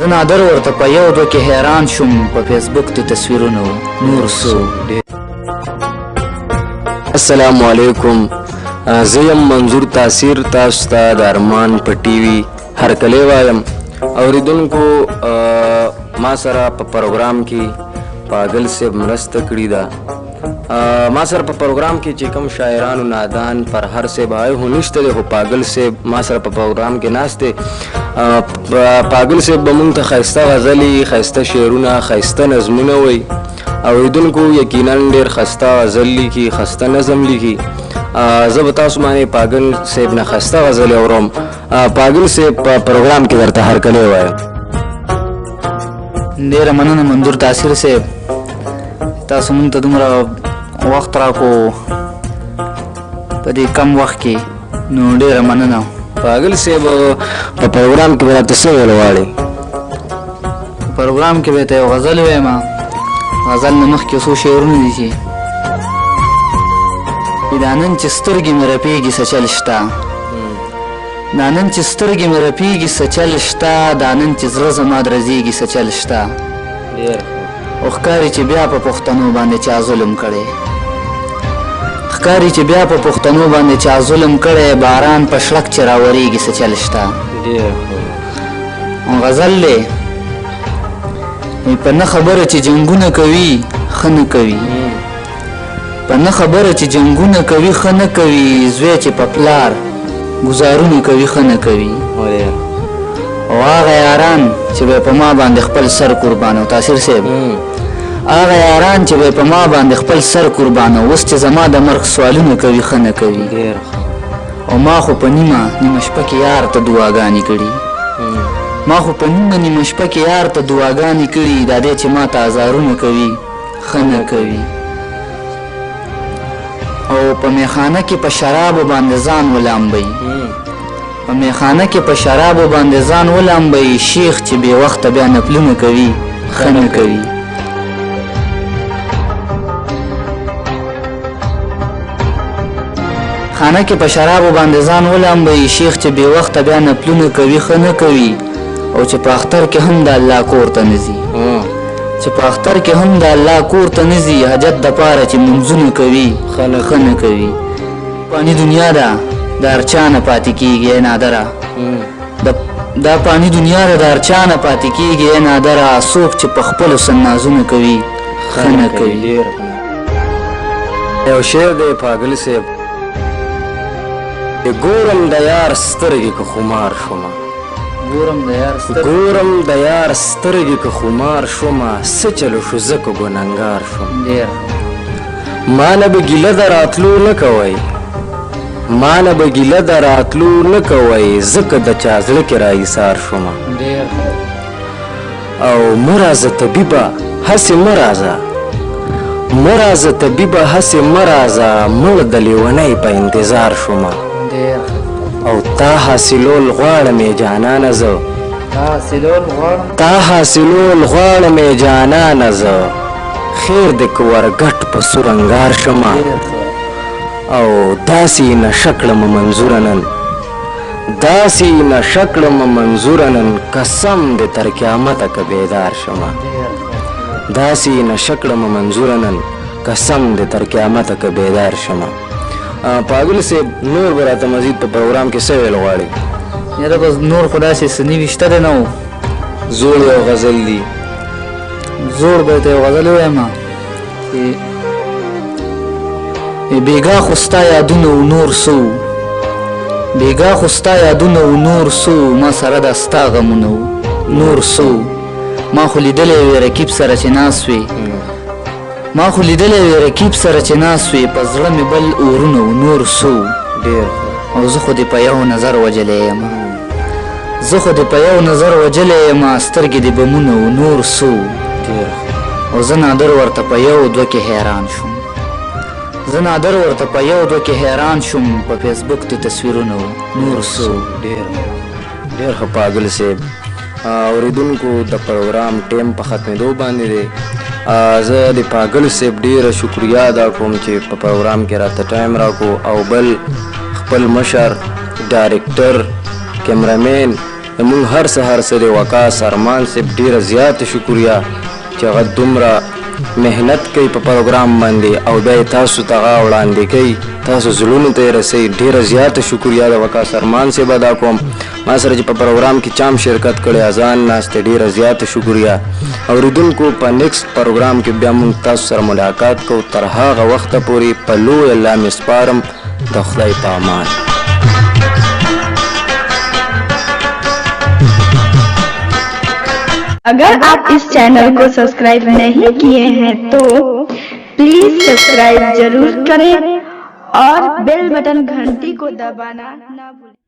زه نادر ورته په یو دوه کې حیران شوم په فیسبوک د تصویرونو نور سو. السلام علیکم، زه یم منظور تاثیر، تاسو ته د ارمان په ټي وي هرکلی وایم. اوریدونکو ما سره په پروګرام کې پاگل صاحب مرسته کړې ده. ما سره په پروګرام کې چې کوم شاعرانو نادان پر هر صاحب آئے هو نشته دی، خو پاگل صاحب ما سره په پروګرام کې ناست دی. پاگل صاحب به مونږ ته ښایسته غزلې، ښایسته شعرونه، ښایسته نظمونه وایي. اوریدونکو یقینا ډېر ښایسته غزل لیکي، ښایسته نظم لیکي. زه به تاسو باندې پاگل صاحب نه ښایسته غزلې اورم. پاگل صاحب په پروګرام کې درته هرکلی وایم. ډېره مننه منظور تاثیر صاحب، تاسو مونږ ته دومره وخت راکو په دې کم وخت کې، نو ډېره مننه. پاگل صاحب په پروګرام کې به راته څه ویل غواړې؟ په پروګرام کې به ته یو غزل ووایم. غزل نه مخکې څو شعرونه دي چې دا نن چې سترګې مې رپېږي څه چل شته، دا نن چې سترګې مې رپېږي څه چل شته، دا نن چې زړه زما درزېږي څه چل شته. او ښکاري چې بیا په پښتنو باندې چا ظلم کړی، ښکاري چې بیا په پښتنو باندې چا ظلم کړی، باران په شړک چې راورېږي څه چل شته. او غزل دی په نه خبره چې جنګونه کوي ښه نه کوي، په نه خبره چې جنګونه کوي ښه نه کوي، زوی چې په پلار ګزارونه کوي ښه نه کوي. او هغه یاران چې به په ما باندې خپل سر قربان، او تاثیر صاحب هغه یاران چې به په ما باندې خپل سر قربان، اوس چې زما د مرګ سوالونه کوي ښه نه کوي. او ما خو په نیمه شپه کې یار ته دعاګانې کړي، ما خو په نیمه شپه کې یار ته دعاګانې کړي، دا دی چې ما ته ازارونه کوي ښه نه کوي. او په میخانه کې په شرابو باندې ځان ولامبئ، په میخانه کې په شرابو باندې ځان ولامبئ، شیخ چې بې وخته بیا نفلونه کوي ښه نه کوي. خانه کې په شرابو باندې ځان ولامبئ، شیخ چې بې وخته بیا نفلونه کوي ښه نه کوي. او چې په اختر کې هم د الله کور ته نه ځي، چې په اختر کې هم د الله کور ته نه ځي، حاجت دپاره چې منځونه کوي ښه نه کوي. پانی دنیا ده د هر چا نه پاتې کېږي ای نادره، دا پانی دنیا ده د هر چا نه پاتې کېږي ای نادره، څوک چې په خپلو سنازونه کوي ښه نه کوي. یو شعر دی پاگل صاحب، ګورم د یار سترګې که خمار شومه، ګورم د یار سترګې که خمار شومه، څه چلو شو زه که ګنهګار شوم. ما نه به ګیله د راتلو نه کوئ، ما نه به ګیله د راتلو نه کوئ، ځکه د چا زړه کې راایثار شومه. او مه راځه طبیبه هسې مه راځه، مه راځه طبیبه هسې مه راځه، مړ د لیونۍ په انتظار شومه. او تا حاصلول غواړم ای جانانه زه، تا حاصلول غواړم ای جانانه زه، خیر دې که ورګټ په سور انګار شمه. او داسې نشه کړمه منظوره نن، داسې نشه کړمه منظوره نن، قسم دې تر قیامته که بیدار شمه. داسې نشه کړمه منظوره نن، قسم دې تر قیامته که بیدار شمه. پاگل صاحب نور به راته مزید په پروګرام کې څه ویل غواړې؟ یاره بس نور خو داسې څه نوي شته دی نه و. زوړ یو غزل دی، زوړ به ته یو غزل ووایم چې بېګا خو ستا یادونه و نور سو، بېګا خو ستا یادونه و نور سو، ما سره دا ستا غمونه و نور سو. ما خو لیدلی وې رقیب سره چې ناست وې، ما خو لیدلی وې رقیب سره چې ناست وې، په زړه مې بل اورونه و نور سو. او زه خو دې په یو نظر وجلی یم، زه خو دې په یو نظر وجلی یم، سترګې دې بمونه و نور سو. او زه نادر ورته په یو دوه کې حیران شوم، زه نادر ورته په یو دوه کې حیران شوم، په فیسبوک د تصویرونه و نور سو. ډېر ښه پاگل صاحب. اوریدونکو د پروګرام ټیم په ختمېدو باندې دی. زه د پاگل صاحب ډېره شکریه ادا کوم چې په پروګرام کې راته ټایم راکو، او بل خپل مشر ډایرکټر کیمرامین زمونږ هر سهار سره وقاص ارمان صاحب ډېره زیاته شکریه چې هغه دومره محنت کوي په پروګرام باندې او بیا یې تاسو ته هغه وړاندې کوي، تاسو زړونو ته یې رسوي. ډېره زیاته شکریه د وقاص ارمان صاحب ادا کوم. ما سره چې په پروګرام کې چام شرکت کړی اذان ناست ډېره زیاته شکریه. اوریدونکو په نیکسټ پروګرام کې بیا موږ تاسو سره ملاقات کوو. تر هغه وخته پورې په لوی الله مې سپارم. د خدای په امان. अगर आप इस चैनल को सब्सक्राइब नहीं किए हैं तो प्लीज सब्सक्राइब जरूर करें और बेल बटन घंटी को दबाना ना भूलें।